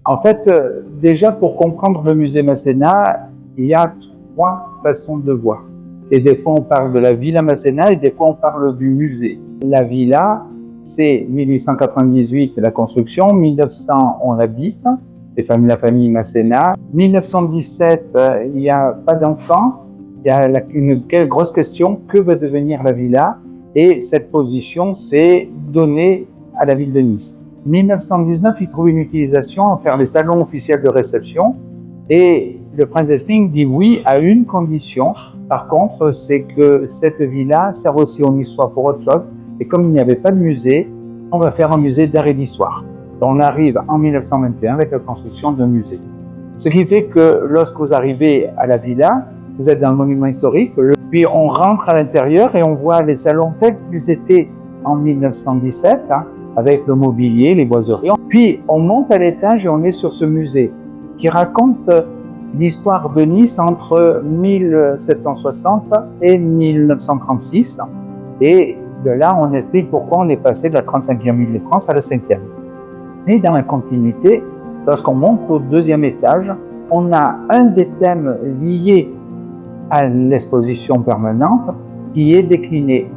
En fait, déjà pour comprendre le musée Masséna, il y a trois façons de voir. Et des fois on parle de la Villa Masséna et des fois on parle du musée. La villa, c'est 1898 la construction, 1900 on l'habite, la famille Masséna. 1917, il n'y a pas d'enfants, il y a une grosse question, que va devenir la villa? Et cette position, c'est donnée à la ville de Nice. 1919, il trouve une utilisation à faire les salons officiels de réception et le prince d'Essling dit oui à une condition. Par contre, c'est que cette villa sert aussi en histoire pour autre chose. Et comme il n'y avait pas de musée, on va faire un musée d'art et d'histoire. On arrive en 1921 avec la construction d'un musée. Ce qui fait que lorsque vous arrivez à la villa, vous êtes dans le monument historique, puis on rentre à l'intérieur et on voit les salons tels qu'ils étaient en 1917, avec le mobilier, les boiseries. Puis on monte à l'étage et on est sur ce musée qui raconte l'histoire de Nice entre 1760 et 1936. Et de là, on explique pourquoi on est passé de la 35e ville de France à la 5e. Et dans la continuité, lorsqu'on monte au deuxième étage, on a un des thèmes liés à l'exposition permanente qui est décliné